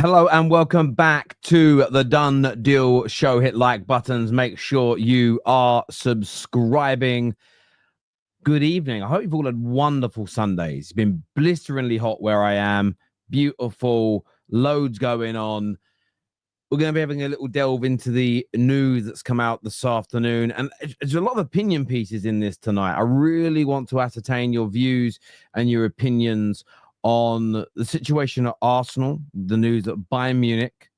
Hello and welcome back to the Done Deal Show. Hit like buttons. Make sure you are subscribing. Good evening. I hope you've all had wonderful Sundays. It's been blisteringly hot where I am. Beautiful. Loads going on. We're going to be having a little delve into the news that's come out this afternoon. And there's a lot of opinion pieces in this tonight. I really want to ascertain your views and your opinions on the situation at Arsenal, the news that Bayern Munich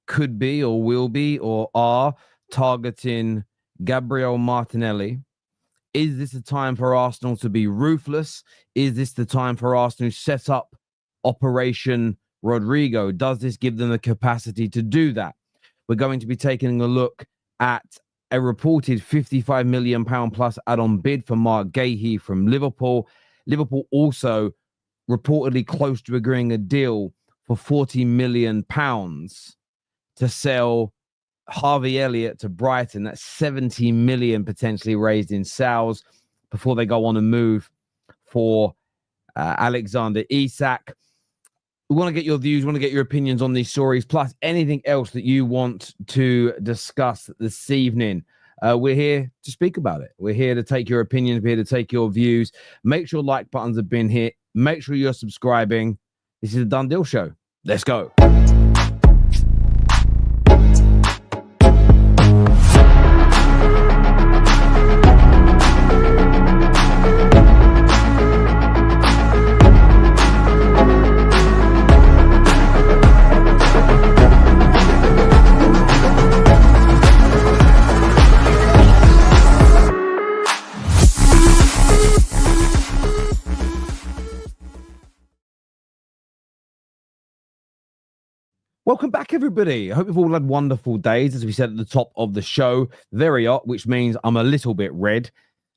could be or will be or are targeting Gabriel Martinelli. Is this a time for Arsenal to be ruthless? Is this the time for Arsenal to set up Operation Rodrygo? Does this give them the capacity to do that? We're going to be taking a look at a reported £55 million plus add-on bid for Mark Guehi from Liverpool. Liverpool also reportedly close to agreeing a deal for £40 million to sell Harvey Elliot to Brighton. That's 70 million potentially raised in sales before they go on and move for Alexander Isak. We want to get your views, want to get your opinions on these stories, plus anything else that you want to discuss this evening. We're here to speak about it. We're here to take your opinions. We're here to take your views. Make sure like buttons have been hit. Make sure you're subscribing. This is a Done Deal Show. Let's go. Welcome back, everybody. I hope you've all had wonderful days. As we said at the top of the show, very hot, which means I'm a little bit red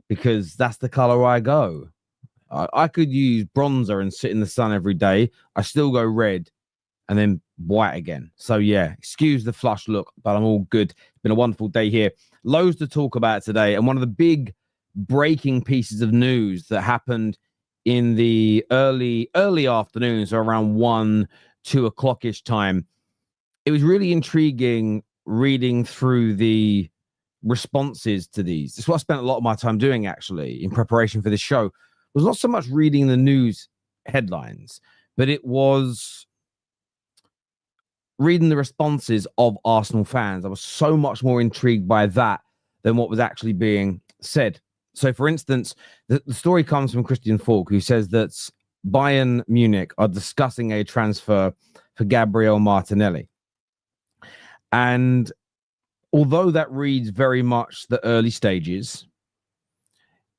because that's the color I go. I could use bronzer and sit in the sun every day. I still go red and then white again. So, yeah, excuse the flush look, but I'm all good. It's been a wonderful day here. Loads to talk about today. And one of the big breaking pieces of news that happened in the early afternoon, so around 1, 2 o'clock-ish time, it was really intriguing reading through the responses to these. That's what I spent a lot of my time doing, actually, in preparation for this show. It was not so much reading the news headlines, but it was reading the responses of Arsenal fans. I was so much more intrigued by that than what was actually being said. So, for instance, the story comes from Christian Falk, who says that Bayern Munich are discussing a transfer for Gabriel Martinelli. And although that reads very much the early stages,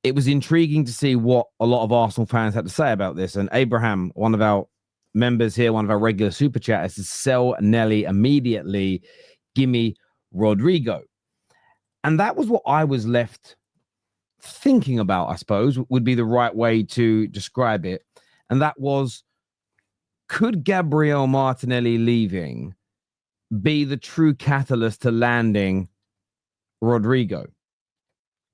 it was intriguing to see what a lot of Arsenal fans had to say about this. And Abraham, one of our members here, one of our regular super chatters, says, sell Nelly immediately, gimme Rodrygo. And that was what I was left thinking about, I suppose, would be the right way to describe it. And that was, could Gabriel Martinelli leaving be the true catalyst to landing Rodrygo?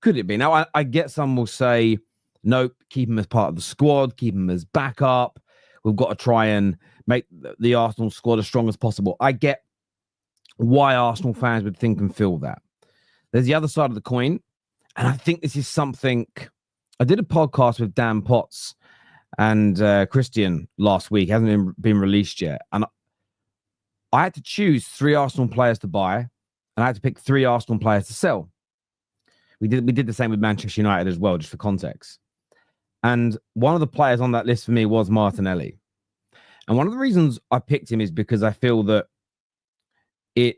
Could it be? Now, I get some will say, nope, keep him as part of the squad, keep him as backup. We've got to try and make the Arsenal squad as strong as possible. I get why Arsenal fans would think and feel that. There's the other side of the coin, and I think this is something. I did a podcast with Dan Potts and Christian last week. It hasn't been released yet. And I had to choose 3 Arsenal players to buy, and I had to pick 3 Arsenal players to sell. We did the same with Manchester United as well, just for context. And one of the players on that list for me was Martinelli. And one of the reasons I picked him is because I feel that he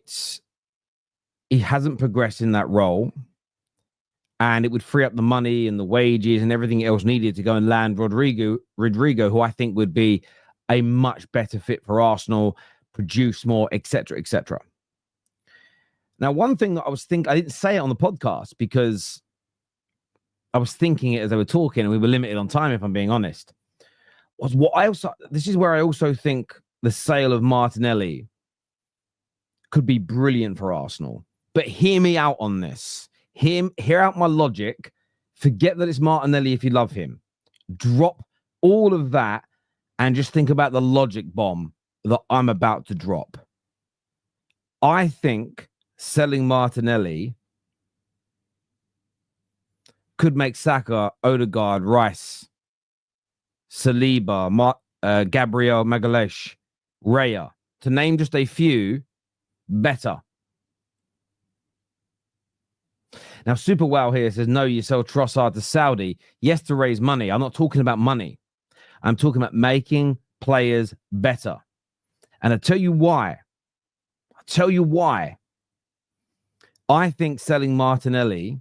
hasn't progressed in that role, and it would free up the money and the wages and everything else needed to go and land Rodrygo, who I think would be a much better fit for Arsenal, produce more, etc., etc. Now, one thing that I was thinking, I didn't say it on the podcast because I was thinking it as they were talking, and we were limited on time, if I'm being honest, was what I also, this is where I also think the sale of Martinelli could be brilliant for Arsenal. But hear me out on this. Hear out my logic. Forget that it's Martinelli if you love him. Drop all of that and just think about the logic bomb that I'm about to drop. I think selling Martinelli could make Saka, Odegaard, Rice, Saliba, Gabriel Magalhaes, Raya, to name just a few, better. Now, Super Wow here says, no, you sell Trossard to Saudi. Yes, to raise money. I'm not talking about money. I'm talking about making players better. And I'll tell you why. I think selling Martinelli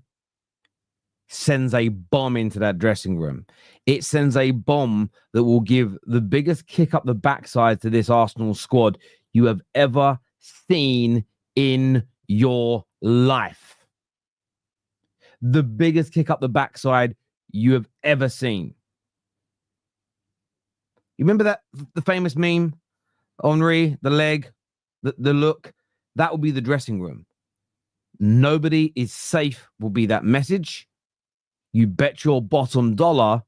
sends a bomb into that dressing room. It sends a bomb that will give the biggest kick up the backside to this Arsenal squad you have ever seen in your life. The biggest kick up the backside you have ever seen. You remember that, the famous meme? Henry, the leg, the look? That will be the dressing room. Nobody is safe will be that message. You bet your bottom dollar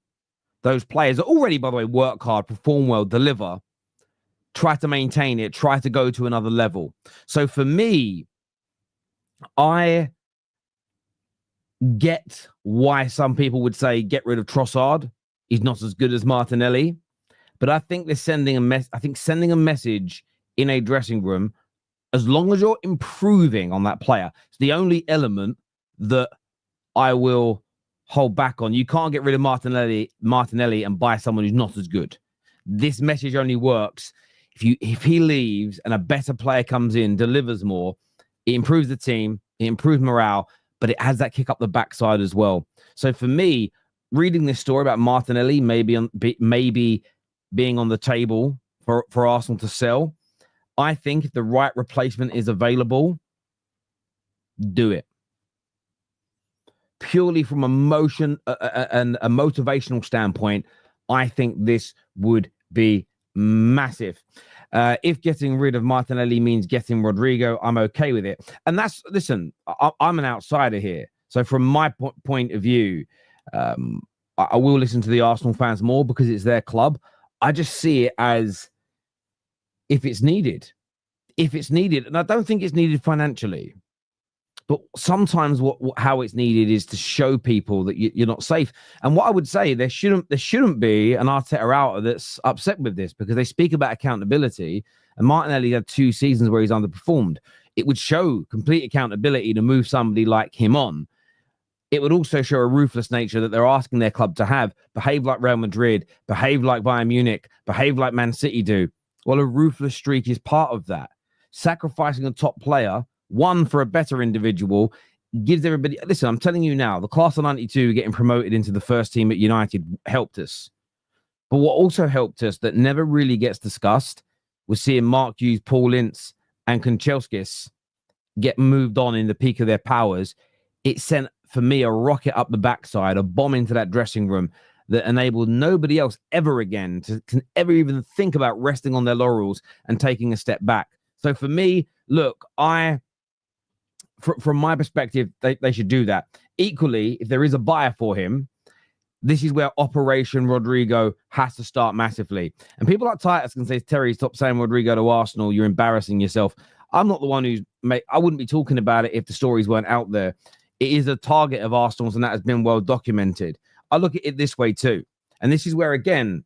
those players that already, by the way, work hard, perform well, deliver, try to maintain it, try to go to another level. So for me, I get why some people would say get rid of Trossard. He's not as good as Martinelli. But I think they're sending a message in a dressing room, as long as you're improving on that player, it's the only element that I will hold back on. You can't get rid of Martinelli and buy someone who's not as good. This message only works if he leaves and a better player comes in, delivers more. It improves the team, it improves morale, but it has that kick up the backside as well. So for me, reading this story about Martinelli maybe being on the table for Arsenal to sell, I think if the right replacement is available, do it. Purely from emotion and a motivational standpoint, I think this would be massive. If getting rid of Martinelli means getting Rodrygo, I'm okay with it. And listen, I'm an outsider here. So from my point of view, I will listen to the Arsenal fans more because it's their club. I just see it as if it's needed. And I don't think it's needed financially. But sometimes how it's needed is to show people that you're not safe. And what I would say, there shouldn't be an Arteta out that's upset with this, because they speak about accountability, and Martinelli had 2 seasons where he's underperformed. It would show complete accountability to move somebody like him on. It would also show a ruthless nature that they're asking their club to have. Behave like Real Madrid, behave like Bayern Munich, behave like Man City do. Well, a ruthless streak is part of that. Sacrificing a top player, one for a better individual, gives everybody... Listen, I'm telling you now, the class of 92 getting promoted into the first team at United helped us. But what also helped us that never really gets discussed was seeing Mark Hughes, Paul Ince, and Kanchelskis get moved on in the peak of their powers. It sent, for me, a rocket up the backside, a bomb into that dressing room that enabled nobody else ever again to ever even think about resting on their laurels and taking a step back. So for me, look, from my perspective, they should do that. Equally, if there is a buyer for him, this is where Operation Rodrygo has to start massively. And people like Titus can say, Terry, stop saying Rodrygo to Arsenal. You're embarrassing yourself. I'm not the one I wouldn't be talking about it if the stories weren't out there. It is a target of Arsenal's, and that has been well documented. I look at it this way too. And this is where, again,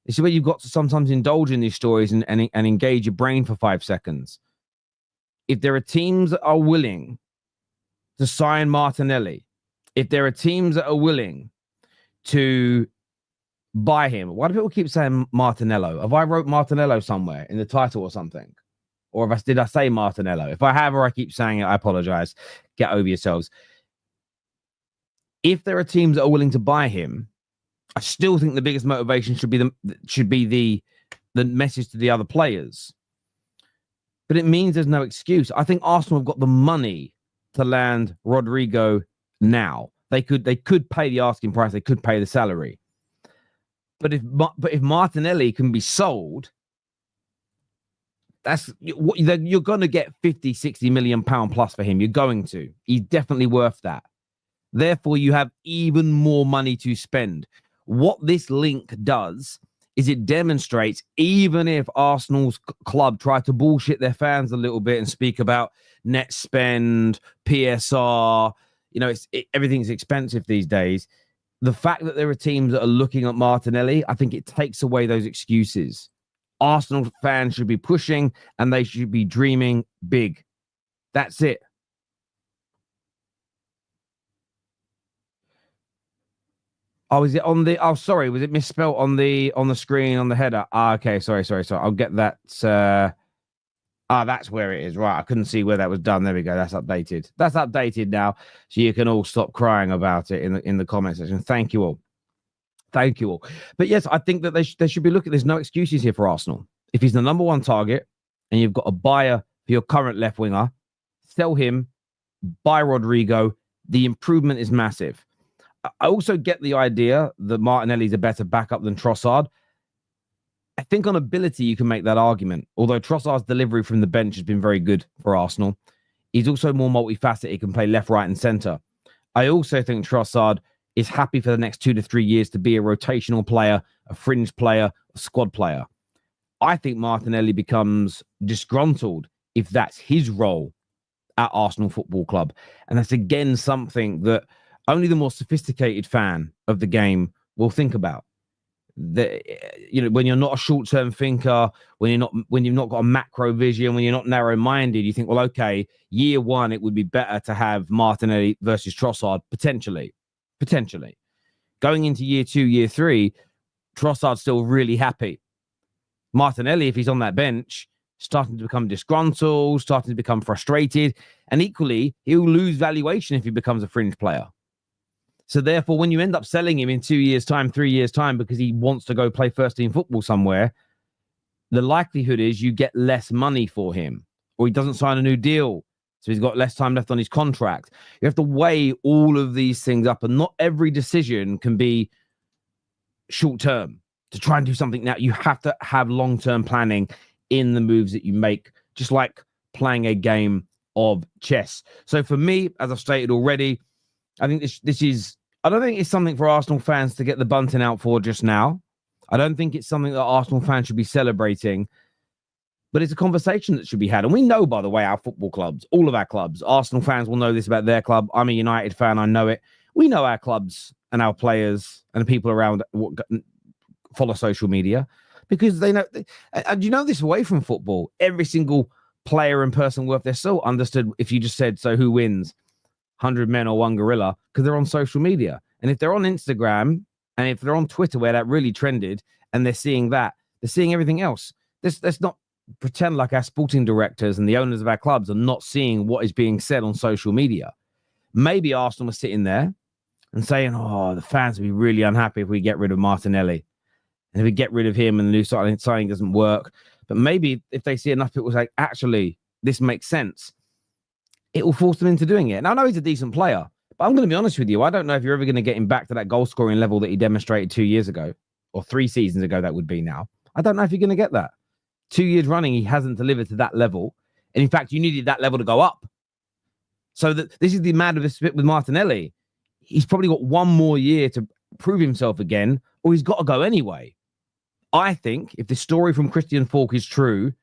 this is where you've got to sometimes indulge in these stories and engage your brain for 5 seconds. If there are teams that are willing to sign Martinelli, if there are teams that are willing to buy him, why do people keep saying Martinello? Have I wrote Martinello somewhere in the title or something? Or did I say Martinello? If I have, or I keep saying it, I apologize. Get over yourselves. If there are teams that are willing to buy him, I still think the biggest motivation should be the message to the other players. But it means there's no excuse. I think Arsenal have got the money to land Rodrygo now. They could pay the asking price. They could pay the salary. But if Martinelli can be sold, you're going to get 50, 60 million pound plus for him. You're going to. He's definitely worth that. Therefore, you have even more money to spend. What this link does is it demonstrates, even if Arsenal's club try to bullshit their fans a little bit and speak about net spend, PSR, everything's expensive these days. The fact that there are teams that are looking at Martinelli, I think it takes away those excuses. Arsenal fans should be pushing and they should be dreaming big. That's it. Oh, is it on the? Oh, sorry, was it misspelled on the screen on the header? Okay, sorry. I'll get that. That's where it is. Right, I couldn't see where that was done. There we go. That's updated. That's updated now, so you can all stop crying about it in the comment section. Thank you all. Thank you all. But yes, I think that they should be looking. There's no excuses here for Arsenal. If he's the number one target, and you've got a buyer for your current left winger, sell him, buy Rodrygo. The improvement is massive. I also get the idea that Martinelli's a better backup than Trossard. I think on ability, you can make that argument. Although Trossard's delivery from the bench has been very good for Arsenal. He's also more multifaceted. He can play left, right, and centre. I also think Trossard is happy for the next 2 to 3 years to be a rotational player, a fringe player, a squad player. I think Martinelli becomes disgruntled if that's his role at Arsenal Football Club. And that's again something that only the more sophisticated fan of the game will think about. When you're not a short-term thinker, when you've not got a macro vision, when you're not narrow-minded, you think, well, okay, year one, it would be better to have Martinelli versus Trossard, potentially. Going into year 2, year 3, Trossard's still really happy. Martinelli, if he's on that bench, starting to become disgruntled, starting to become frustrated, and equally, he'll lose valuation if he becomes a fringe player. So therefore, when you end up selling him in 2 years' time, 3 years' time, because he wants to go play first-team football somewhere, the likelihood is you get less money for him, or he doesn't sign a new deal, so he's got less time left on his contract. You have to weigh all of these things up, and not every decision can be short-term. To try and do something now, you have to have long-term planning in the moves that you make, just like playing a game of chess. So for me, as I've stated already, I think this is... I don't think it's something for Arsenal fans to get the bunting out for just now. I don't think it's something that Arsenal fans should be celebrating, but it's a conversation that should be had. And we know, by the way, our football clubs, all of our clubs, Arsenal fans will know this about their club. I'm a United fan. I know it. We know our clubs and our players and the people around follow social media because they know. And you know this away from football, every single player and person worth their salt understood if you just said, so who wins? 100 men or one gorilla, because they're on social media. And if they're on Instagram and if they're on Twitter where that really trended and they're seeing that, they're seeing everything else. Let's not pretend like our sporting directors and the owners of our clubs are not seeing what is being said on social media. Maybe Arsenal was sitting there and saying, oh, the fans would be really unhappy if we get rid of Martinelli. And if we get rid of him and the new signing doesn't work. But maybe if they see enough people say, actually, this makes sense, it will force them into doing it. And I know he's a decent player, but I'm going to be honest with you. I don't know if you're ever going to get him back to that goal scoring level that he demonstrated 2 years ago or 3 seasons ago. That would be now. I don't know if you're going to get that. 2 years running, he hasn't delivered to that level. And in fact, you needed that level to go up. So this is the madness with Martinelli. He's probably got 1 more year to prove himself again, or he's got to go anyway. I think if the story from Christian Falk is true,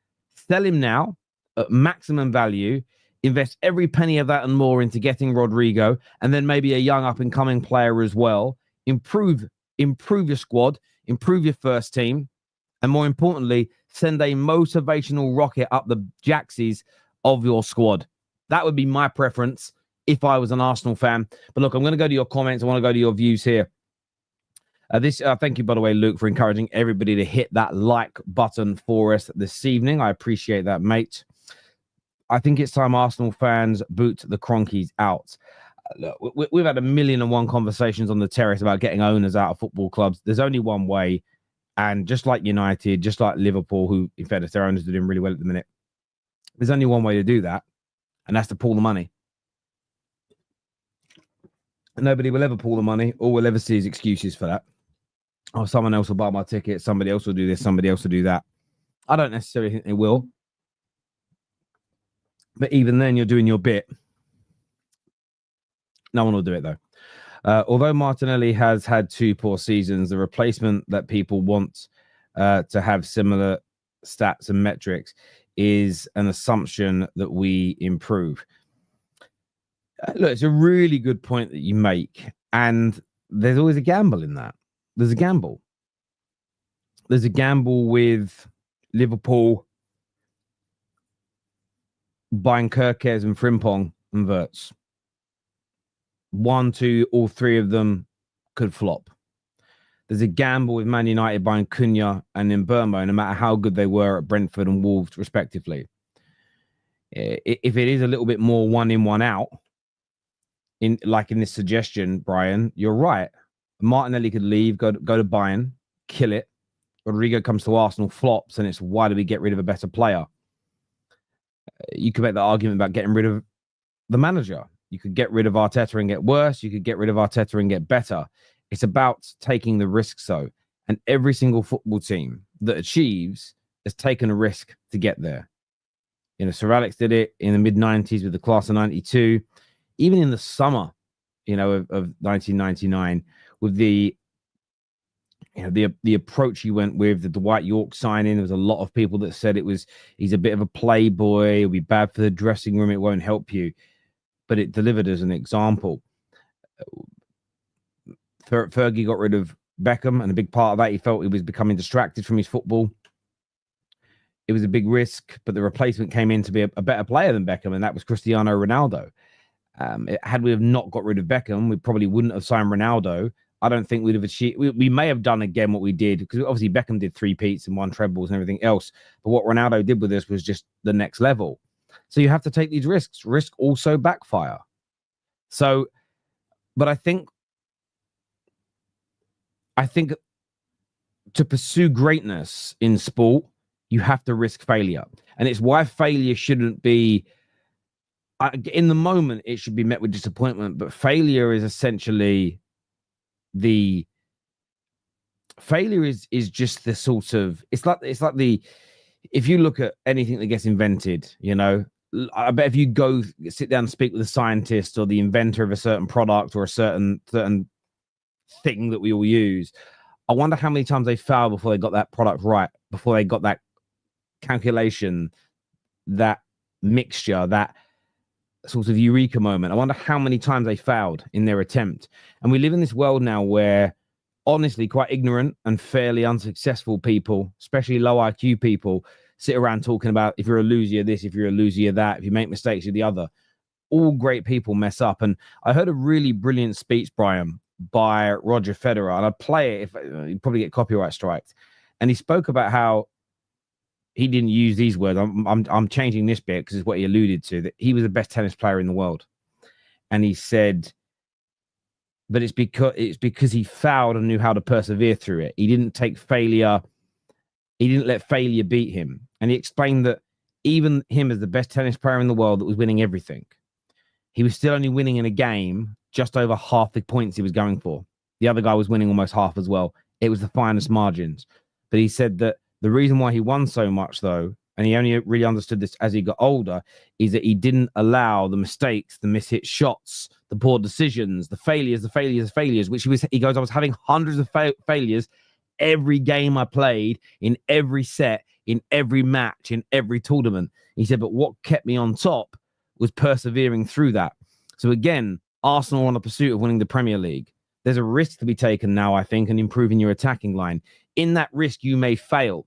sell him now at maximum value, invest every penny of that and more into getting Rodrygo, and then maybe a young up-and-coming player as well. Improve your squad, improve your first team, and more importantly, send a motivational rocket up the jacksies of your squad. That would be my preference if I was an Arsenal fan. But look, I'm going to go to your comments. I want to go to your views here. Thank you, by the way, Luke, for encouraging everybody to hit that like button for us this evening. I appreciate that, mate. I think it's time Arsenal fans boot the Cronkies out. Look, we've had 1,000,001 conversations on the terrace about getting owners out of football clubs. There's only one way. And just like United, just like Liverpool, who, in fairness, their owners are doing really well at the minute, there's only one way to do that, and that's to pull the money. Nobody will ever pull the money. All we'll ever see is excuses for that. Oh, someone else will buy my ticket. Somebody else will do this. Somebody else will do that. I don't necessarily think they will. But even then, you're doing your bit. No one will do it, though. Although Martinelli has had 2 poor seasons, the replacement that people want to have similar stats and metrics is an assumption that we improve. Look, it's a really good point that you make, and there's always a gamble in that. There's a gamble. There's a gamble with Liverpool buying Kirkes and Frimpong and Wirtz. 1, 2, all three of them could flop. There's a gamble with Man United buying Cunha and Mbeumo, no matter how good they were at Brentford and Wolves, respectively. If it is a little bit more one in, one out, in this suggestion, Brian, you're right. Martinelli could leave, go to Bayern, kill it. Rodrygo comes to Arsenal, flops, and it's why do we get rid of a better player? You could make the argument about getting rid of the manager. You could get rid of Arteta and get worse. You could get rid of Arteta and get better. It's about taking the risks, though. And every single football team that achieves has taken a risk to get there. Sir Alex did it in the mid-90s with the class of 92. Even in the summer, of 1999, with the approach he went with, the Dwight York signing, there was a lot of people that said he's a bit of a playboy, it'll be bad for the dressing room, it won't help you. But it delivered as an example. Fergie got rid of Beckham, and a big part of that, he felt he was becoming distracted from his football. It was a big risk, but the replacement came in to be a better player than Beckham, and that was Cristiano Ronaldo. Had we have not got rid of Beckham, we probably wouldn't have signed Ronaldo. I don't think we'd have achieved. We may have done again what we did, because obviously Beckham did 3 peats and 1 trebles and everything else. But what Ronaldo did with this was just the next level. So you have to take these risks. Risk also backfire. So, but I think to pursue greatness in sport, you have to risk failure. And it's why failure shouldn't be, in the moment, it should be met with disappointment. But failure is essentially failure is just the sort of, it's like if you look at anything that gets invented, I bet if you go sit down and speak with a scientist or the inventor of a certain product or a certain thing that we all use, I wonder how many times they failed before they got that product right, before they got that calculation, that mixture, that sort of eureka moment. I wonder how many times they failed in their attempt. And we live in this world now where, honestly, quite ignorant and fairly unsuccessful people, especially low IQ people, sit around talking about if you're a loser, you're this, if you're a loser, you're that, if you make mistakes, you're the other. All great people mess up. And I heard a really brilliant speech, Brian, by Roger Federer, and I'd play it if you'd probably get copyright striked. And he spoke about how he didn't use these words. I'm changing this bit because it's what he alluded to, that he was the best tennis player in the world. And he said, but it's because he failed and knew how to persevere through it. He didn't take failure. He didn't let failure beat him. And he explained that even him as the best tennis player in the world that was winning everything, he was still only winning in a game just over half the points he was going for. The other guy was winning almost half as well. It was the finest margins. But he said that the reason why he won so much, though, and he only really understood this as he got older, is that he didn't allow the mistakes, the mishit shots, the poor decisions, the failures, which he goes, I was having hundreds of failures every game I played, in every set, in every match, in every tournament. He said, but what kept me on top was persevering through that. So again, Arsenal are on a pursuit of winning the Premier League. There's a risk to be taken now, I think, in improving your attacking line. In that risk, you may fail,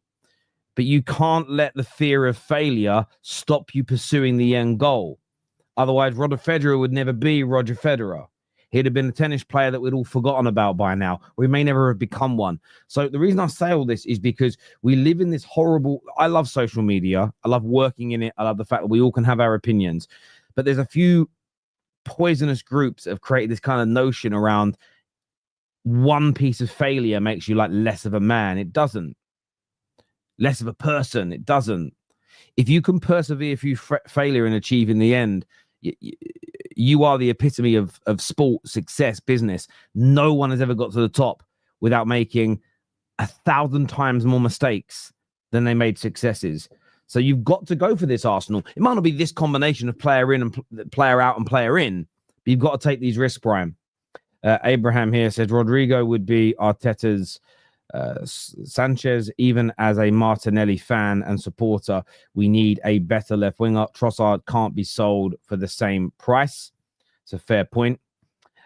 but you can't let the fear of failure stop you pursuing the end goal. Otherwise, Roger Federer would never be Roger Federer. He'd have been a tennis player that we'd all forgotten about by now. We may never have become one. So the reason I say all this is because we live in this horrible... I love social media. I love working in it. I love the fact that we all can have our opinions. But there's a few poisonous groups that have created this kind of notion around one piece of failure makes you like less of a man. It doesn't. Less of a person. It doesn't. If you can persevere through failure and achieve in the end, you are the epitome of sport, success, business. No one has ever got to the top without making 1,000 times more mistakes than they made successes. So you've got to go for this, Arsenal. It might not be this combination of player in and player out and player in, but you've got to take these risks, Brian. Abraham here says Rodrygo would be Arteta's Sanchez, even as a Martinelli fan and supporter, we need a better left winger. Trossard can't be sold for the same price. It's a fair point.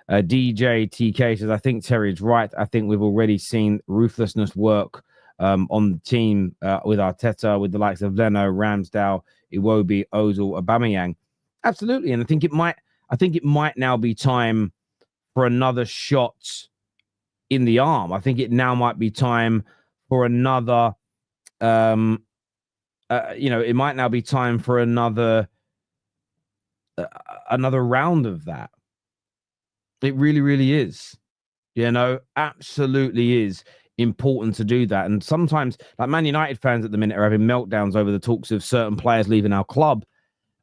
DJ TK says, I think Terry's right. I think we've already seen ruthlessness work on the team with Arteta, with the likes of Leno, Ramsdale, Iwobi, Ozil, Aubameyang. Absolutely. And I think it might now be time for another shot in the arm. I think it now might be time for another, it might now be time for another round of that. It really, really is. Absolutely is important to do that. And sometimes, like Man United fans at the minute are having meltdowns over the talks of certain players leaving our club.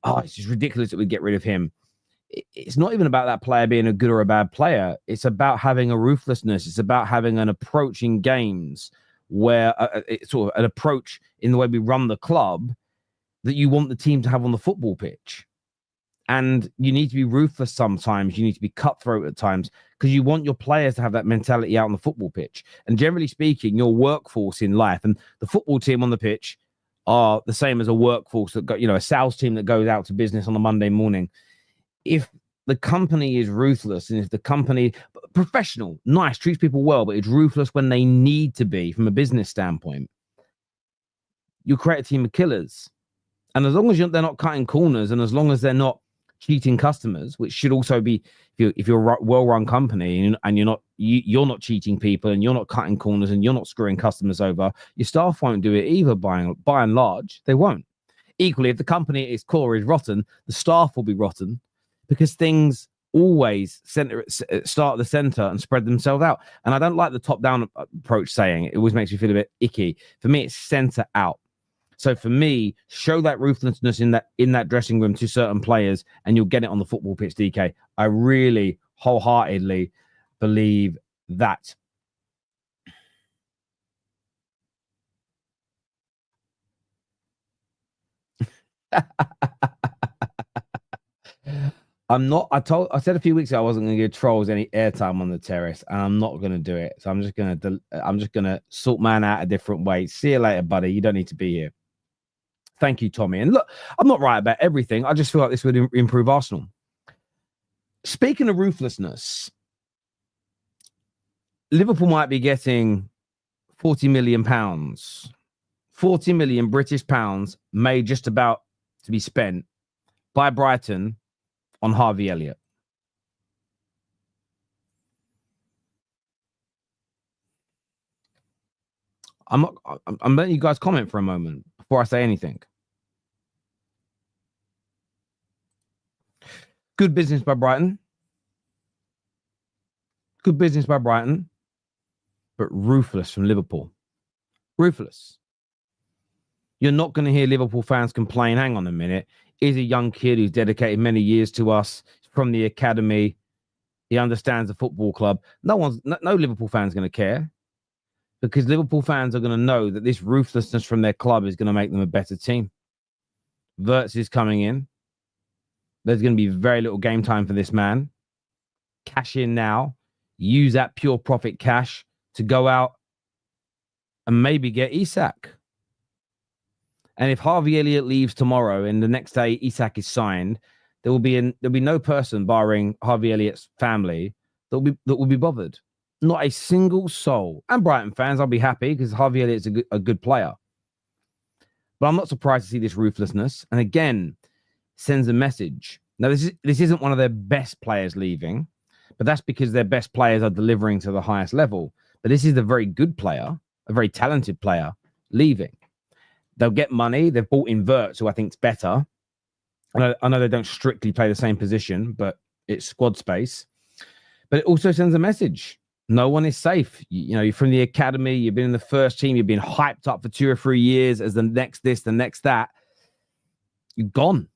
Oh, it's just ridiculous that we get rid of him. It's not even about that player being a good or a bad player. It's about having a ruthlessness. It's about having an approach in games where it's sort of an approach in the way we run the club that you want the team to have on the football pitch. And you need to be ruthless sometimes. You need to be cutthroat at times because you want your players to have that mentality out on the football pitch. And generally speaking, your workforce in life and the football team on the pitch are the same as a workforce that a sales team that goes out to business on a Monday morning. If the company is ruthless and if the company, professional, nice, treats people well, but it's ruthless when they need to be from a business standpoint, you create a team of killers. And as long as they're not cutting corners and as long as they're not cheating customers, which should also be, if you're a well-run company and you're not cheating people and you're not cutting corners and you're not screwing customers over, your staff won't do it either. By and large, they won't. Equally, if the company at its core is rotten, the staff will be rotten because things always start at the center and spread themselves out. And I don't like the top-down approach saying it. It always makes me feel a bit icky. For me, it's center out. So for me, show that ruthlessness in that dressing room to certain players, and you'll get it on the football pitch, DK. I really wholeheartedly believe that. I said a few weeks ago I wasn't going to give trolls any airtime on the terrace, and I'm not going to do it. So I'm just going to sort man out a different way. See you later, buddy. You don't need to be here. Thank you, Tommy. And look, I'm not right about everything. I just feel like this would improve Arsenal. Speaking of ruthlessness, Liverpool might be getting £40 million. 40 million British pounds made just about to be spent by Brighton on Harvey Elliot. I'm letting you guys comment for a moment before I say anything. Good business by Brighton. Good business by Brighton. But ruthless from Liverpool. Ruthless. You're not going to hear Liverpool fans complain, hang on a minute, he's a young kid who's dedicated many years to us from the academy. He understands the football club. No Liverpool fan's going to care because Liverpool fans are going to know that this ruthlessness from their club is going to make them a better team. Wirtz is coming in. There's going to be very little game time for this man. Cash in now. Use that pure profit cash to go out and maybe get Isak. And if Harvey Elliott leaves tomorrow and the next day Isak is signed, there'll be no person barring Harvey Elliott's family that will be bothered. Not a single soul. And Brighton fans, I'll be happy because Harvey Elliott's a good player. But I'm not surprised to see this ruthlessness. And again, sends a message. Now, this isn't one of their best players leaving, but that's because their best players are delivering to the highest level. But this is a very good player, a very talented player leaving. They'll get money. They've bought in Wirtz, who I think is better. I know they don't strictly play the same position, but it's squad space. But it also sends a message. No one is safe. You're from the academy. You've been in the first team. You've been hyped up for 2 or 3 years as the next this, the next that. You're gone.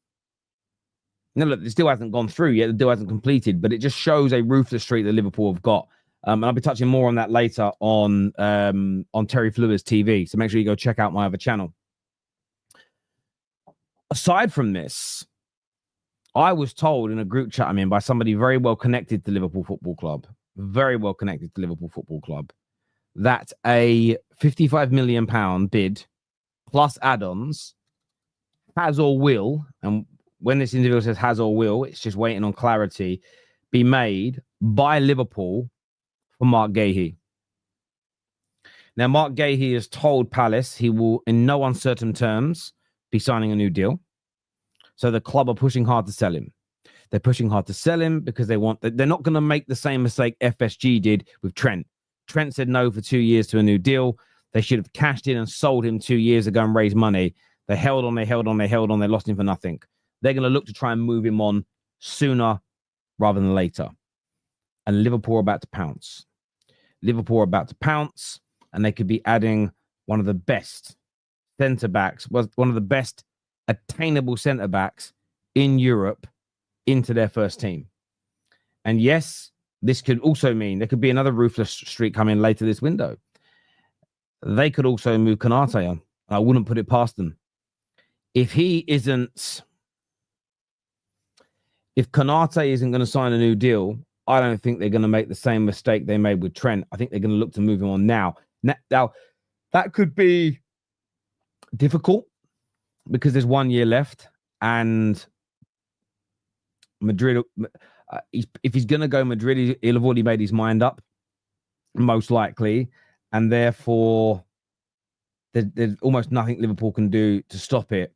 Now, look, this deal hasn't gone through yet. The deal hasn't completed, but it just shows a ruthless streak that Liverpool have got. And I'll be touching more on that later on Terry Fluer's TV. So make sure you go check out my other channel. Aside from this, I was told in a group chat I'm in by somebody very well connected to Liverpool Football Club, that a £55 million bid plus add-ons has or will, and when this individual says has or will, it's just waiting on clarity, be made by Liverpool for Mark Guehi. Now, Mark Guehi has told Palace he will, in no uncertain terms, be signing a new deal. So the club are pushing hard to sell him. They're pushing hard to sell him because they're not going to make the same mistake FSG did with Trent. Trent said no for 2 years to a new deal. They should have cashed in and sold him 2 years ago and raised money. They held on, they lost him for nothing. They're going to look to try and move him on sooner rather than later. And Liverpool are about to pounce. And they could be adding one of the best centre-backs, one of the best attainable centre-backs in Europe into their first team. And yes, this could also mean there could be another ruthless streak coming later this window. They could also move Konate on. I wouldn't put it past them. If Konate isn't going to sign a new deal, I don't think they're going to make the same mistake they made with Trent. I think they're going to look to move him on now. Now, that could be difficult because there's 1 year left, and Madrid, if he's going to go Madrid, he'll have already made his mind up, most likely, and therefore there's almost nothing Liverpool can do to stop it.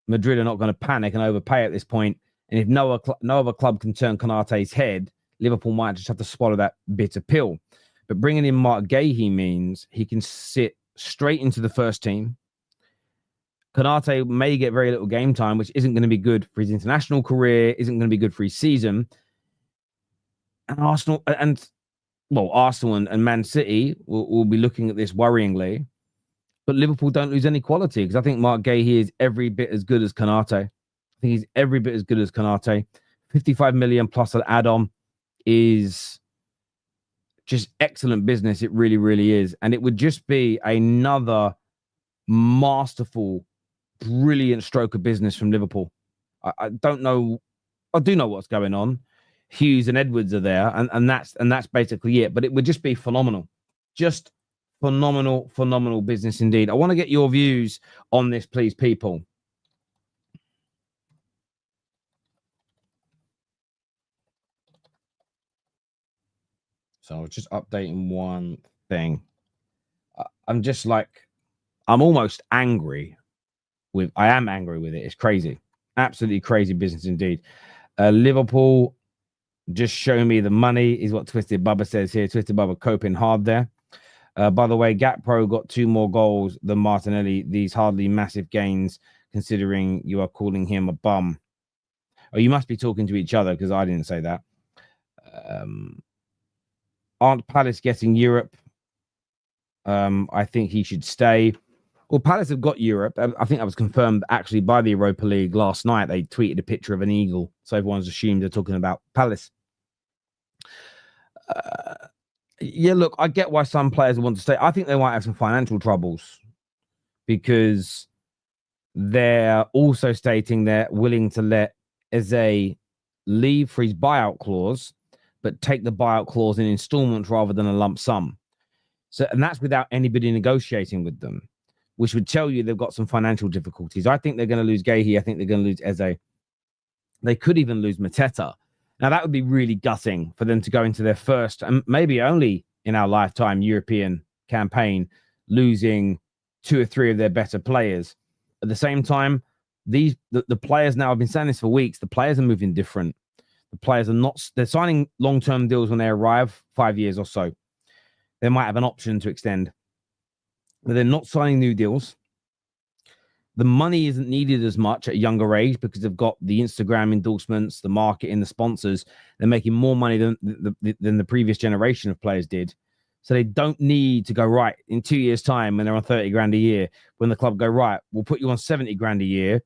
Madrid are not going to panic and overpay at this point, and if no other club can turn Konate's head, Liverpool might just have to swallow that bitter pill. But bringing in Mark Guehi means he can sit straight into the first team. Konate may get very little game time, which isn't going to be good for his international career, isn't going to be good for his season. And Arsenal and Man City will be looking at this worryingly. But Liverpool don't lose any quality because I think Mark Guehi is every bit as good as Konate. I think he's every bit as good as Konate. 55 million plus an add-on is just excellent business. It really, really is. And it would just be another masterful, brilliant stroke of business from Liverpool. I don't know. I do know what's going on. Hughes and Edwards are there, and that's basically it. But it would just be phenomenal. Just phenomenal business indeed. I want to get your views on this, please, people. So I was just updating one thing. I'm almost angry I am angry with it. It's crazy. Absolutely crazy business indeed. Liverpool, just show me the money is what Twisted Bubba says here. Twisted Bubba coping hard there. By the way, Gakpo got 2 more goals than Martinelli. These hardly massive gains considering you are calling him a bum. Oh, you must be talking to each other because I didn't say that. Aren't Palace getting Europe? I think he should stay. Well, Palace have got Europe. I think that was confirmed actually by the Europa League last night. They tweeted a picture of an eagle. So everyone's assumed they're talking about Palace. Yeah, look, I get why some players want to stay. I think they might have some financial troubles because they're also stating they're willing to let Eze leave for his buyout clause, but take the buyout clause in installments rather than a lump sum. So, and that's without anybody negotiating with them, which would tell you they've got some financial difficulties. I think they're going to lose Guehi. I think they're going to lose Eze. They could even lose Mateta. Now, that would be really gutting for them to go into their first, and maybe only in our lifetime, European campaign, losing 2 or 3 of their better players. At the same time, the players now, I've been saying this for weeks, the players are moving different. The players are not, they're signing long-term deals when they arrive, 5 years or so. They might have an option to extend, but they're not signing new deals. The money isn't needed as much at a younger age because they've got the Instagram endorsements, the marketing, the sponsors. They're making more money than the previous generation of players did. So they don't need to go, right, in 2 years' time when they're on 30 grand a year, when the club go, right, we'll put you on 70 grand a year,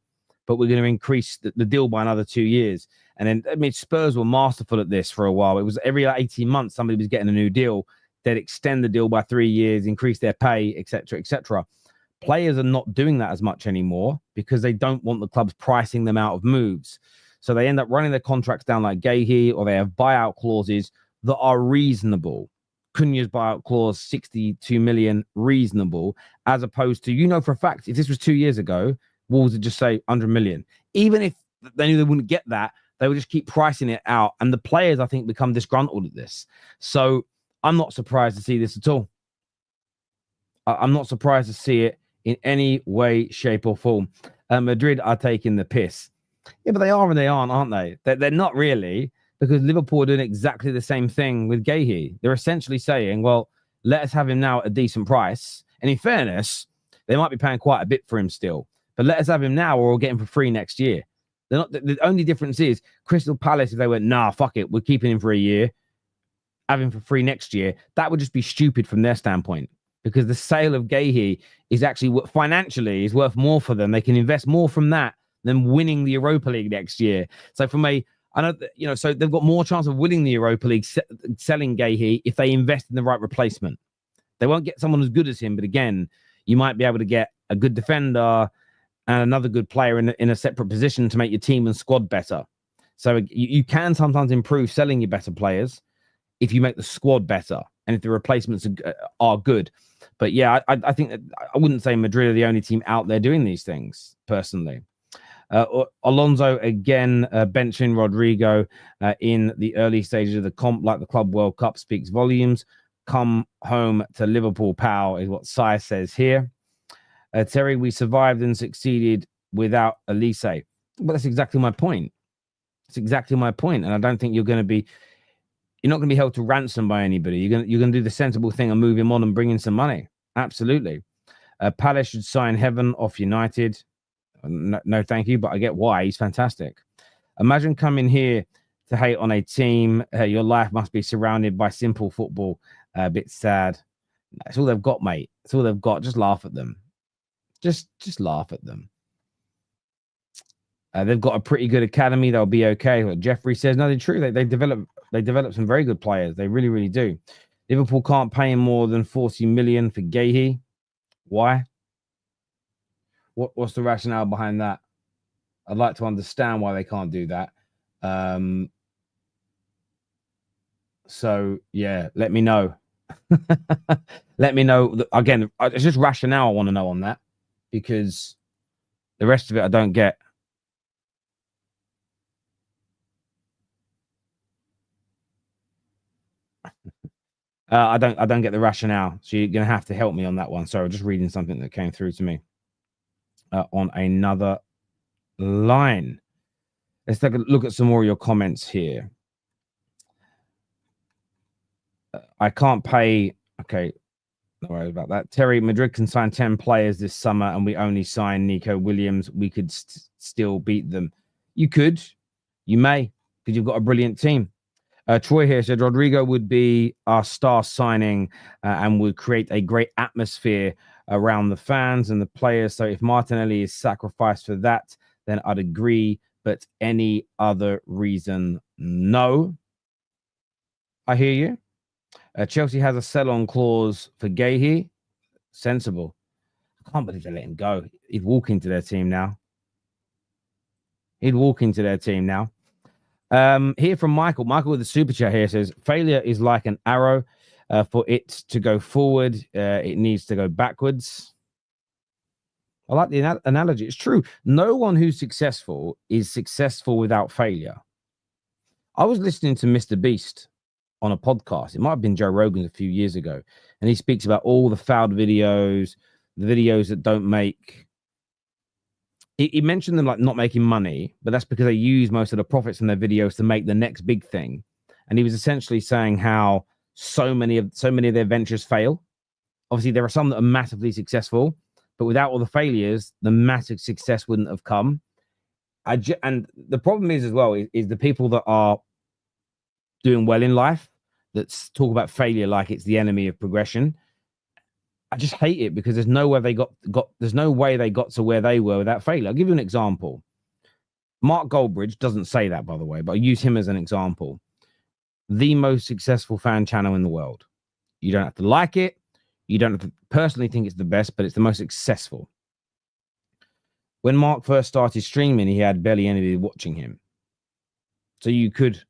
but we're going to increase the deal by another 2 years. And then, I mean, Spurs were masterful at this for a while. It was every 18 months, somebody was getting a new deal. They'd extend the deal by 3 years, increase their pay, etc., etc. Players are not doing that as much anymore because they don't want the clubs pricing them out of moves. So they end up running their contracts down like Guehi, or they have buyout clauses that are reasonable. Cunha's buyout clause, 62 million, reasonable, as opposed to, for a fact, if this was 2 years ago, Wolves would just say 100 million. Even if they knew they wouldn't get that, they would just keep pricing it out. And the players, I think, become disgruntled at this. So I'm not surprised to see this at all. I'm not surprised to see it in any way, shape, or form. Madrid are taking the piss. Yeah, but they are and they aren't they? They're not really, because Liverpool are doing exactly the same thing with Guehi. They're essentially saying, well, let us have him now at a decent price. And in fairness, they might be paying quite a bit for him still. But let us have him now or we'll get him for free next year. They're not. The only difference is Crystal Palace, if they went, nah, fuck it, we're keeping him for a year, have him for free next year, that would just be stupid from their standpoint. Because the sale of Guehi is actually financially is worth more for them. They can invest more from that than winning the Europa League next year. So so they've got more chance of winning the Europa League selling Guehi if they invest in the right replacement. They won't get someone as good as him, but again, you might be able to get a good defender and another good player in a separate position to make your team and squad better. So you can sometimes improve selling your better players if you make the squad better and if the replacements are good. But yeah, I think that I wouldn't say Madrid are the only team out there doing these things, personally. Alonso again benching Rodrygo in the early stages of the comp, like the Club World Cup, speaks volumes. Come home to Liverpool, pal, is what Sai says here. Terry, we survived and succeeded without Elise. But that's exactly my point. It's exactly my point. And I don't think you're not going to be held to ransom by anybody. You're going to do the sensible thing and move him on and bring in some money. Absolutely. Palace should sign Heaven off United. No, thank you, but I get why. He's fantastic. Imagine coming here to hate on a team. Your life must be surrounded by simple football. A bit sad. That's all they've got, mate. That's all they've got. Just laugh at them. Just laugh at them. They've got a pretty good academy. They'll be okay. What Jeffrey says, no, they're true. They develop some very good players. They really, really do. Liverpool can't pay him more than 40 million for Guehi. Why? What's the rationale behind that? I'd like to understand why they can't do that. So yeah, let me know. Let me know. Again, it's just rationale I want to know on that, because the rest of it I don't get. I don't get the rationale. So you're gonna have to help me on that one. Sorry, I'm just reading something that came through to me on another line. Let's take a look at some more of your comments here. I can't pay. Okay, no worries about that. Terry, Madrid can sign 10 players this summer and we only sign Nico Williams. We could still beat them. You could. You may, because you've got a brilliant team. Troy here said Rodrygo would be our star signing and would create a great atmosphere around the fans and the players. So if Martinelli is sacrificed for that, then I'd agree. But any other reason, no. I hear you. Chelsea has a sell-on clause for Guehi. Sensible. I can't believe they let him go. He'd walk into their team now. Here from Michael. Michael with the super chat here says, failure is like an arrow. For it to go forward, it needs to go backwards. I like the analogy. It's true. No one who's successful is successful without failure. I was listening to Mr. Beast on a podcast. It might have been Joe Rogan a few years ago. And he speaks about all the failed videos, the videos that don't make. He mentioned them like not making money, but that's because they use most of the profits from their videos to make the next big thing. And he was essentially saying how so many of their ventures fail. Obviously, there are some that are massively successful, but without all the failures, the massive success wouldn't have come. And the problem is as well is the people that are doing well in life that talk about failure like it's the enemy of progression. I just hate it because there's no way they got to where they were without failure. I'll give you an example. Mark Goldbridge doesn't say that, by the way, but I use him as an example. The most successful fan channel in the world. You don't have to like it. You don't have to personally think it's the best, but it's the most successful. When Mark first started streaming, he had barely anybody watching him. So you could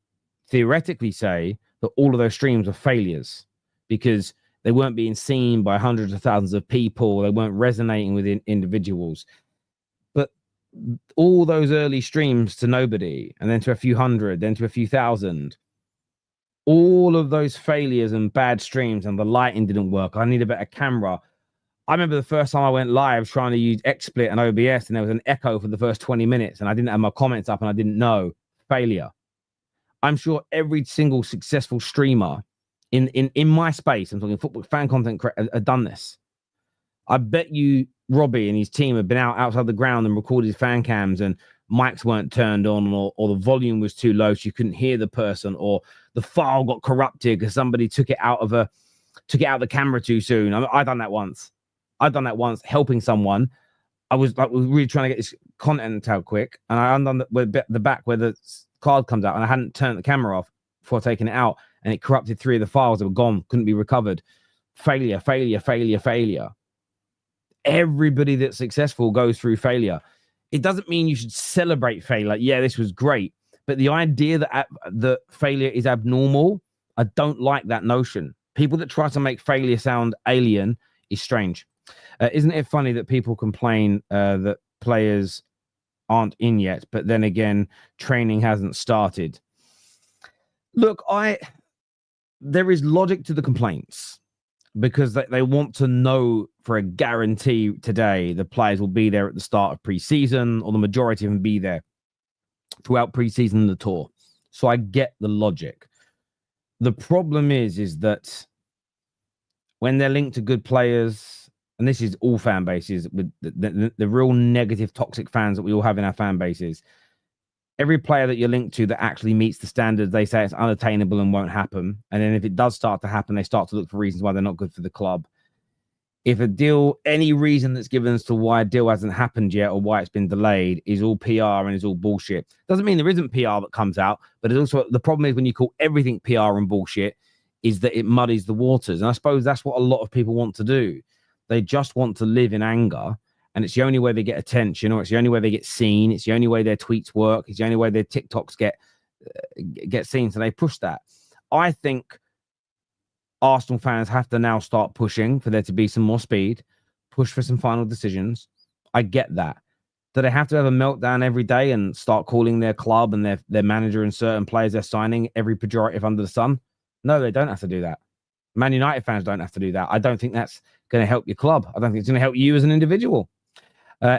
theoretically say that all of those streams are failures because they weren't being seen by hundreds of thousands of people. They weren't resonating with individuals. But all those early streams to nobody, and then to a few hundred, then to a few thousand, all of those failures and bad streams, and the lighting didn't work. I need a better camera. I remember the first time I went live trying to use XSplit and OBS, and there was an echo for the first 20 minutes, and I didn't have my comments up, and I didn't know. Failure. I'm sure every single successful streamer in my space, I'm talking football fan content, have done this. I bet you Robbie and his team have been outside the ground and recorded fan cams, and mics weren't turned on, or the volume was too low so you couldn't hear the person, or the file got corrupted because somebody took it out of the camera too soon. I've done that once. Helping someone. I was really trying to get this content out quick, and I undone the back where the card comes out, and I hadn't turned the camera off before taking it out, and it corrupted 3 of the files that were gone, couldn't be recovered. Failure. Everybody that's successful goes through failure. It doesn't mean you should celebrate failure. Like, yeah, this was great. But the idea that the failure is abnormal, I don't like that notion. People that try to make failure sound alien is strange. Isn't it funny that people complain that players aren't in yet, but then again, training hasn't started? Look, there is logic to the complaints, because they want to know for a guarantee today the players will be there at the start of pre-season, or the majority of them be there throughout pre-season and the tour. So I get the logic. The problem is that when they're linked to good players, and this is all fan bases, with the real negative, toxic fans that we all have in our fan bases, every player that you're linked to that actually meets the standards, they say it's unattainable and won't happen. And then if it does start to happen, they start to look for reasons why they're not good for the club. If a deal, any reason that's given as to why a deal hasn't happened yet or why it's been delayed is all PR and is all bullshit. Doesn't mean there isn't PR that comes out, but it's also, the problem is when you call everything PR and bullshit, is that it muddies the waters. And I suppose that's what a lot of people want to do. They just want to live in anger, and it's the only way they get attention, or it's the only way they get seen. It's the only way their tweets work. It's the only way their TikToks get seen. So they push that. I think Arsenal fans have to now start pushing for there to be some more speed, push for some final decisions. I get that. Do they have to have a meltdown every day and start calling their club and their manager and certain players they're signing every pejorative under the sun? No, they don't have to do that. Man United fans don't have to do that. I don't think that's going to help your club. I don't think it's going to help you as an individual.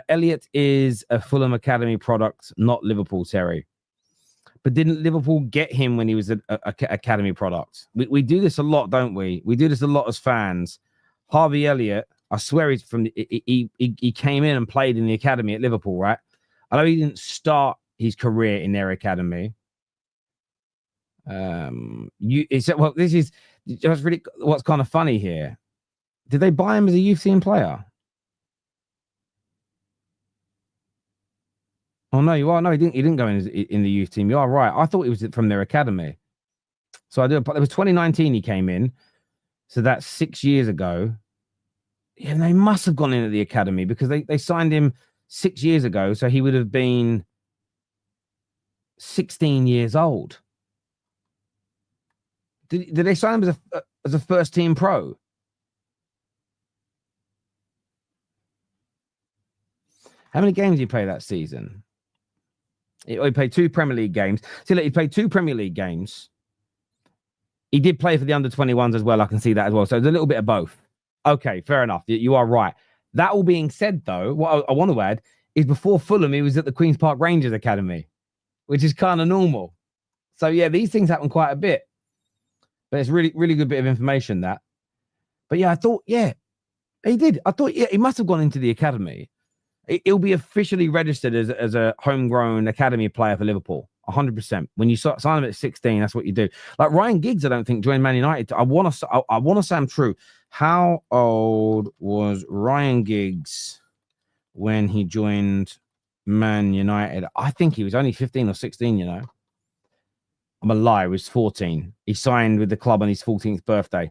Elliot is a Fulham Academy product, not Liverpool, Terry. But didn't Liverpool get him when he was an Academy product? We do this a lot, don't we? We do this a lot as fans. Harvey Elliot, I swear he's from he came in and played in the Academy at Liverpool, right? I know he didn't start his career in their Academy. This is just really what's kind of funny here. Did they buy him as a youth team player? Oh no, you are. No, he didn't go in the youth team. You are right. I thought he was from their academy. So I do. But it was 2019 he came in. So that's 6 years ago. Yeah, and they must have gone in at the academy because they signed him 6 years ago. So he would have been 16 years old. Did they sign him as a first team pro? How many games did he play that season? He played 2 Premier League games. See, look, he played 2 Premier League games. He did play for the under-21s as well. I can see that as well. So there's a little bit of both. Okay, fair enough. You are right. That all being said, though, what I want to add is before Fulham, he was at the Queen's Park Rangers Academy, which is kind of normal. So, yeah, these things happen quite a bit. But it's really, really good bit of information, that. But, yeah, I thought, yeah, he did. I thought, yeah, he must have gone into the academy. He'll be officially registered as a homegrown academy player for Liverpool, 100%. When you sign him at 16, that's what you do. Like Ryan Giggs, I don't think joined Man United. I want to say I'm true. How old was Ryan Giggs when he joined Man United? I think he was only 15 or 16. You know, I'm a lie. He was 14. He signed with the club on his 14th birthday.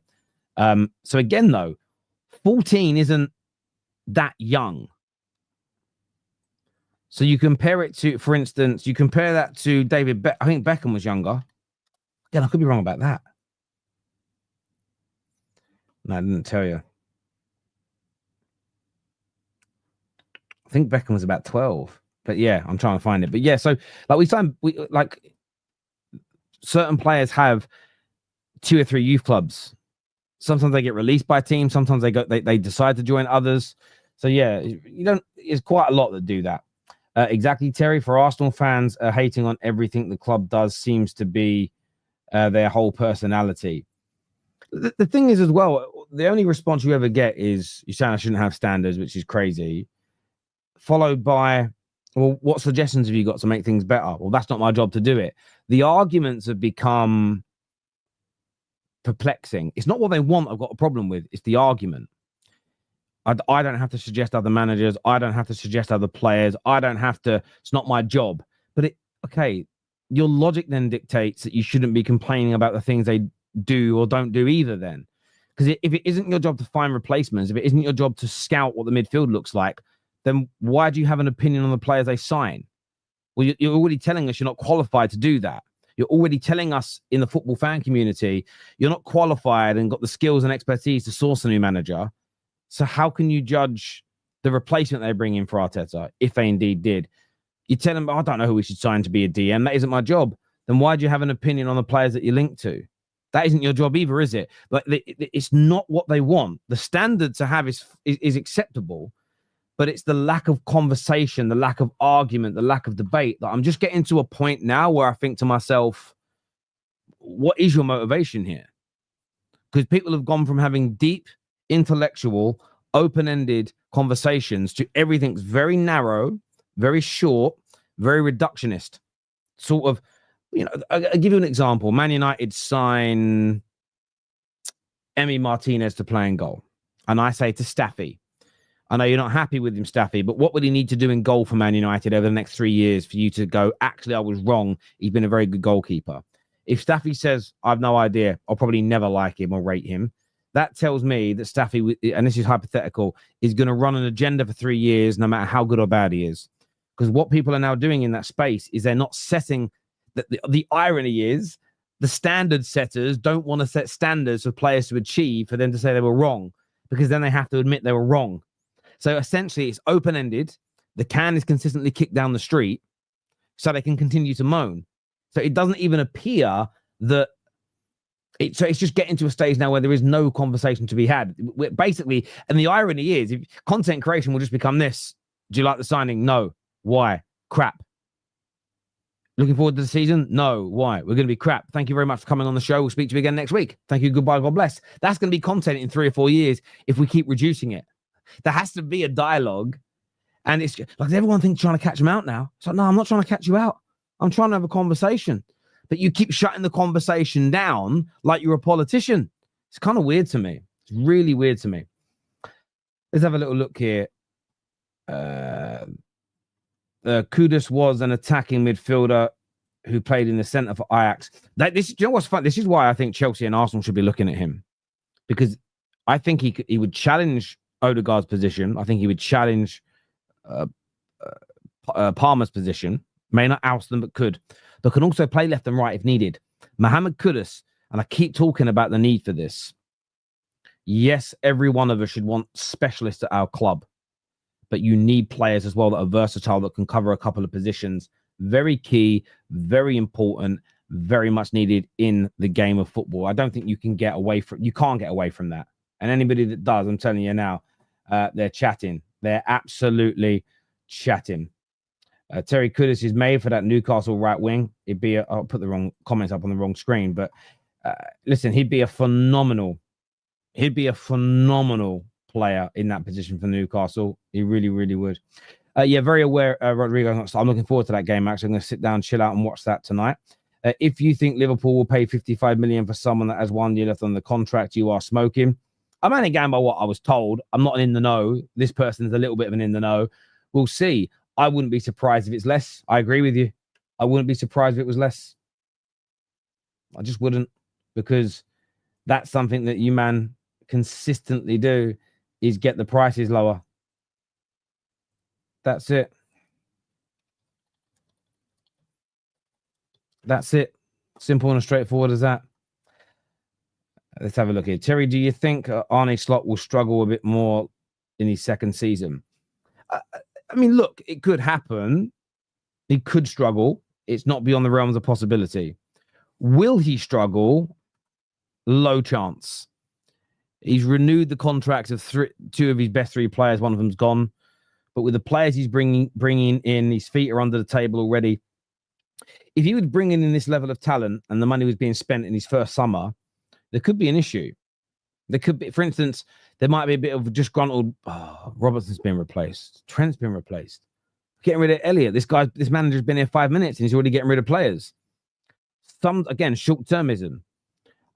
So again, though, 14 isn't that young. So you compare it to, for instance, you compare that to David I think Beckham was younger. Again, I could be wrong about that. No, I didn't tell you. I think Beckham was about 12. But yeah, I'm trying to find it. But yeah, so like certain players have 2 or 3 youth clubs. Sometimes they get released by teams. Sometimes they decide to join others. So yeah, you don't. It's quite a lot that do that. Exactly, Terry. For Arsenal fans, hating on everything the club does seems to be their whole personality. The thing is, as well, the only response you ever get is you saying I shouldn't have standards, which is crazy. Followed by, well, what suggestions have you got to make things better? Well, that's not my job to do it. The arguments have become perplexing. It's not what they want I've got a problem with. It's the argument. I don't have to suggest other managers. I don't have to suggest other players. I don't have to. It's not my job. But okay, your logic then dictates that you shouldn't be complaining about the things they do or don't do either then. Because if it isn't your job to find replacements, if it isn't your job to scout what the midfield looks like, then why do you have an opinion on the players they sign? Well, you're already telling us you're not qualified to do that. You're already telling us in the football fan community you're not qualified and got the skills and expertise to source a new manager. So how can you judge the replacement they bring in for Arteta, if they indeed did? You tell them, I don't know who we should sign to be a DM. That isn't my job. Then why do you have an opinion on the players that you're linked to? That isn't your job either, is it? Like it's not what they want. The standard to have is acceptable, but it's the lack of conversation, the lack of argument, the lack of debate that I'm just getting to a point now where I think to myself, what is your motivation here? Because people have gone from having deep, intellectual, open-ended conversations to everything's very narrow, very short, very reductionist. Sort of, I'll give you an example. Man United sign Emi Martinez to play in goal. And I say to Staffy, I know you're not happy with him, Staffy, but what would he need to do in goal for Man United over the next 3 years for you to go, actually, I was wrong. He's been a very good goalkeeper. If Staffy says, I've no idea, I'll probably never like him or rate him. That tells me that Staffy, and this is hypothetical, is going to run an agenda for 3 years, no matter how good or bad he is. Because what people are now doing in that space is they're not setting, the irony is the standard setters don't want to set standards for players to achieve for them to say they were wrong, because then they have to admit they were wrong. So essentially, it's open-ended. The can is consistently kicked down the street so they can continue to moan. So it doesn't even appear that it's just getting to a stage now where there is no conversation to be had. Basically, and the irony is, if content creation will just become this. Do you like the signing? No. Why? Crap. Looking forward to the season? No. Why? We're going to be crap. Thank you very much for coming on the show. We'll speak to you again next week. Thank you. Goodbye. God bless. That's going to be content in 3 or 4 years if we keep reducing it. There has to be a dialogue. And it's like everyone thinks trying to catch them out now. It's like, no, I'm not trying to catch you out. I'm trying to have a conversation. But you keep shutting the conversation down like you're a politician. It's kind of weird to me. It's really weird to me. Let's have a little look here. Kudus was an attacking midfielder who played in the centre for Ajax. Do you know what's fun? This is why I think Chelsea and Arsenal should be looking at him. Because I think he would challenge Odegaard's position. I think he would challenge Palmer's position. May not oust them, but could. But can also play left and right if needed. Mohamed Kudus, and I keep talking about the need for this. Yes, every one of us should want specialists at our club. But you need players as well that are versatile, that can cover a couple of positions. Very key, very important, very much needed in the game of football. I don't think you can't get away from that. And anybody that does, I'm telling you now, they're chatting. They're absolutely chatting. Terry Kudus is made for that Newcastle right wing. I'll put the wrong comments up on the wrong screen, but listen, he'd be a phenomenal player in that position for Newcastle. He really, really would. Very aware, Rodrygo. I'm looking forward to that game. Actually, I'm going to sit down, chill out, and watch that tonight. If you think Liverpool will pay 55 million for someone that has 1 year left on the contract, you are smoking. I'm only going by what I was told. I'm not in the know. This person's a little bit of an in the know. We'll see. I wouldn't be surprised if it's less. I agree with you. I wouldn't be surprised if it was less. I just wouldn't, because that's something that you, man, consistently do, is get the prices lower. That's it. That's it. Simple and straightforward as that. Let's have a look here. Terry, do you think Arne Slot will struggle a bit more in his second season? I mean, look, it could happen. He could struggle. It's not beyond the realms of possibility. Will he struggle? Low chance. He's renewed the contracts of two of his best three players. One of them's gone. But with the players he's bringing in, his feet are under the table already. If he was bringing in this level of talent and the money was being spent in his first summer, there could be an issue. There could be, for instance, there might be a bit of disgruntled. Oh, Robertson's been replaced. Trent's been replaced. Getting rid of Elliot. This manager's been here 5 minutes and he's already getting rid of players. Again, short-termism.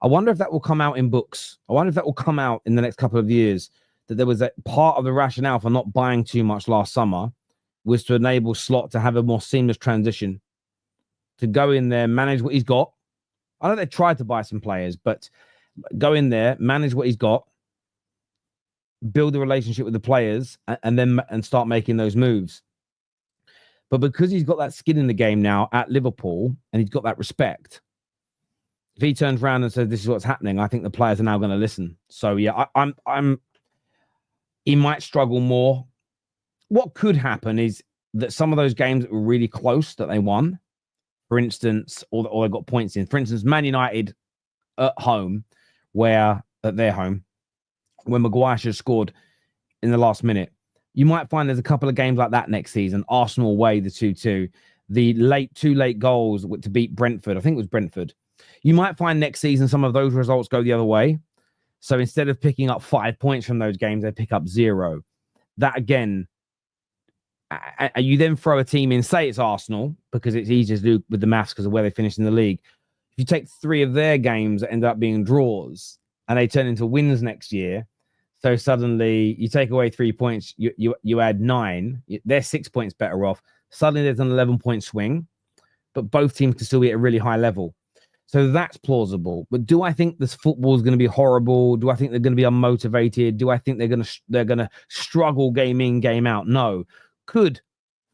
I wonder if that will come out in books. I wonder if that will come out in the next couple of years, that there was a part of the rationale for not buying too much last summer was to enable Slot to have a more seamless transition, to go in there, manage what he's got. I know they tried to buy some players, but go in there, manage what he's got, build a relationship with the players, and start making those moves. But because he's got that skin in the game now at Liverpool and he's got that respect, if he turns around and says, this is what's happening, I think the players are now going to listen. So, yeah, he might struggle more. What could happen is that some of those games that were really close that they won, for instance, or they got points in. For instance, Man United at home, at their home, when Maguire should have scored in the last minute. You might find there's a couple of games like that next season. Arsenal away, the 2-2. The two late goals to beat Brentford. I think it was Brentford. You might find next season some of those results go the other way. So instead of picking up 5 points from those games, they pick up 0. That, again, you then throw a team in, say it's Arsenal, because it's easier to do with the maths because of where they finished in the league. If you take 3 of their games that end up being draws and they turn into wins next year, so suddenly you take away 3 points, you add 9, they're 6 points better off. Suddenly there's an 11-point swing, but both teams can still be at a really high level. So that's plausible. But do I think this football is going to be horrible? Do I think they're going to be unmotivated? Do I think they're going to struggle game in, game out? No. Could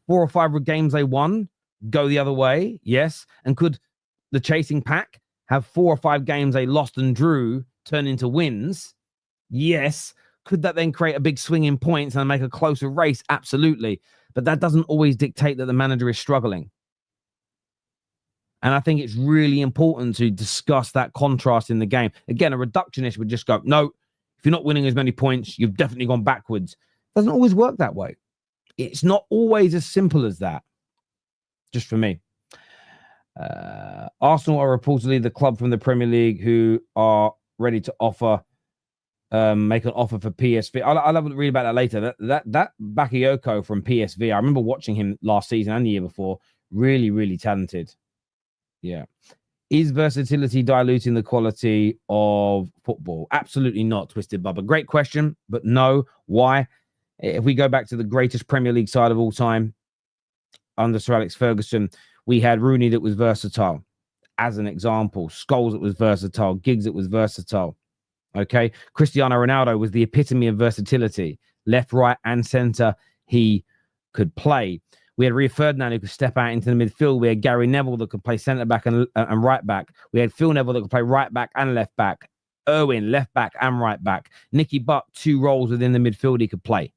4 or 5 games they won go the other way? Yes. And could the chasing pack have 4 or 5 games they lost and drew turn into wins? Yes. Could that then create a big swing in points and make a closer race? Absolutely. But that doesn't always dictate that the manager is struggling. And I think it's really important to discuss that contrast in the game. Again, a reductionist would just go, no, if you're not winning as many points, you've definitely gone backwards. It doesn't always work that way. It's not always as simple as that. Just for me. Arsenal are reportedly the club from the Premier League who are ready to make an offer for PSV. I'll have a read about that later. That Bakayoko from PSV, I remember watching him last season and the year before. Really, really talented. Yeah. Is versatility diluting the quality of football? Absolutely not, Twisted Bubba. Great question, but no. Why? If we go back to the greatest Premier League side of all time, under Sir Alex Ferguson, we had Rooney that was versatile, as an example. Scholes that was versatile. Giggs that was versatile. Okay? Cristiano Ronaldo was the epitome of versatility. Left, right, and centre, he could play. We had Rio Ferdinand who could step out into the midfield. We had Gary Neville that could play centre-back and right back. We had Phil Neville that could play right back and left back. Irwin, left back and right back. Nicky Butt, 2 roles within the midfield he could play,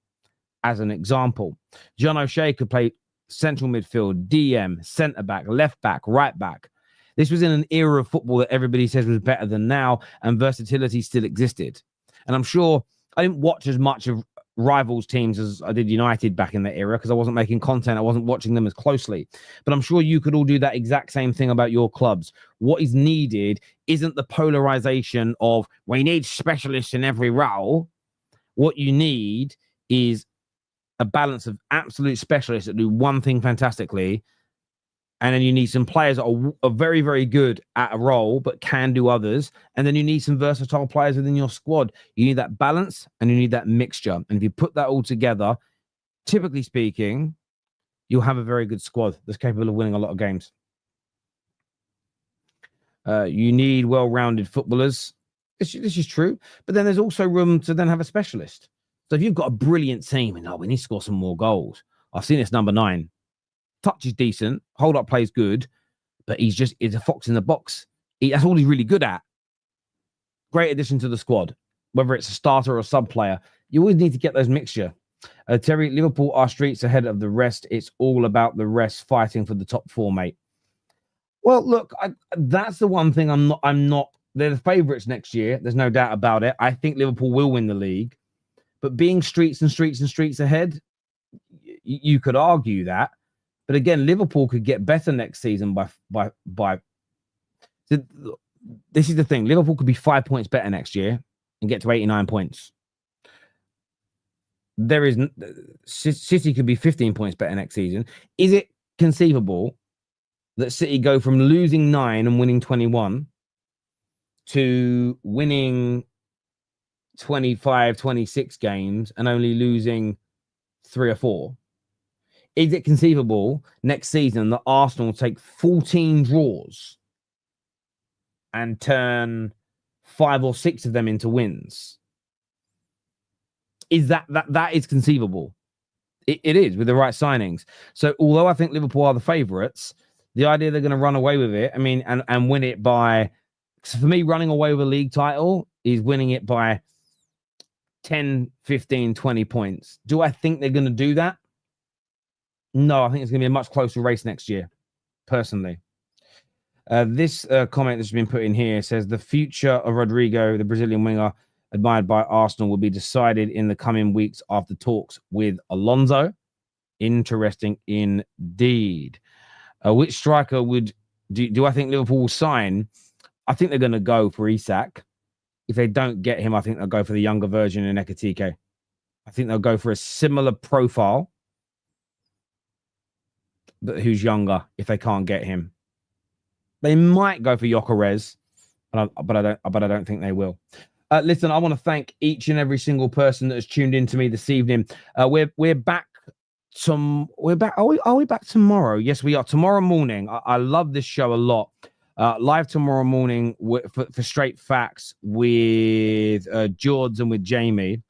as an example. John O'Shea could play central midfield, DM, centre-back, left back, right back. This was in an era of football that everybody says was better than now, and versatility still existed. And I'm sure I didn't watch as much of rivals teams as I did United back in that era because I wasn't making content. I wasn't watching them as closely. But I'm sure you could all do that exact same thing about your clubs. What is needed isn't the polarization of we need specialists in every role. What you need is a balance of absolute specialists that do one thing fantastically. And then you need some players that are very, very good at a role, but can do others. And then you need some versatile players within your squad. You need that balance and you need that mixture. And if you put that all together, typically speaking, you'll have a very good squad that's capable of winning a lot of games. You need well-rounded footballers. This is true. But then there's also room to then have a specialist. So if you've got a brilliant team and, we need to score some more goals. I've seen this number 9. Touch is decent, hold up plays good, but he's a fox in the box. That's all he's really good at. great addition to the squad, whether it's a starter or a sub player. You always need to get those mixture. Terry, Liverpool are streets ahead of the rest. It's all about the rest fighting for the top four, mate. Well, look, that's the one thing I'm not. They're the favourites next year. There's no doubt about it. I think Liverpool will win the league. But being streets ahead, you could argue that. But again, Liverpool could get better next season by. This is the thing. Liverpool could be 5 points better next year and get to 89 points. City could be 15 points better next season. Is it conceivable that City go from losing 9 and winning 21 to winning 25, 26 games and only losing 3 or 4? Is it conceivable next season that Arsenal take 14 draws and turn 5 or 6 of them into wins? Is that is conceivable? It is, with the right signings. So although I think Liverpool are the favourites, the idea they're going to run away with it, I mean, and win it by, for me, running away with a league title is winning it by 10, 15, 20 points. Do I think they're going to do that? No, I think it's going to be a much closer race next year, personally. This comment that's been put in here says the future of Rodrygo, the Brazilian winger, admired by Arsenal, will be decided in the coming weeks after talks with Alonso. Interesting indeed. Which striker do I think Liverpool will sign? I think they're going to go for Isak. If they don't get him, I think they'll go for the younger version in Ekitike. I think they'll go for a similar profile, but who's younger if they can't get him. They might go for Gyökeres, but I don't think they will. Listen, I want to thank each and every single person that has tuned in to me this evening. We're back. We're back. Are we back tomorrow? Yes, we are. Tomorrow morning. I love this show a lot. Live tomorrow morning for Straight Facts with George and with Jamie.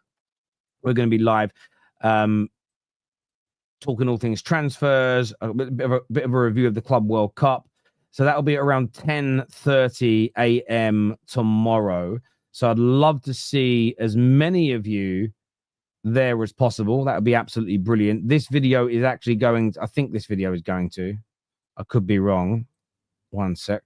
We're going to be live, talking all things transfers, a bit of a review of the Club World Cup. So that'll be around 10:30 a.m. tomorrow. So I'd love to see as many of you there as possible. That would be absolutely brilliant. This video is actually going, I think this video is going to, I could be wrong. One sec.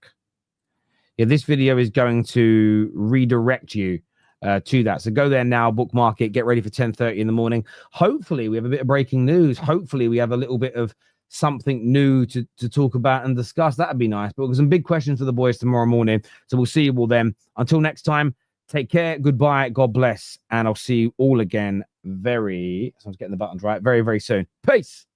Yeah, this video is going to redirect you to that. So go there now, bookmark it, get ready for 10:30 in the morning. Hopefully we have a bit of breaking news. Hopefully we have a little bit of something new to talk about and discuss. That'd be nice. But we've got some big questions for the boys tomorrow morning. So we'll see you all then. Until next time, take care. Goodbye. God bless. And I'll see you all again someone's getting the buttons right, very, very soon. Peace.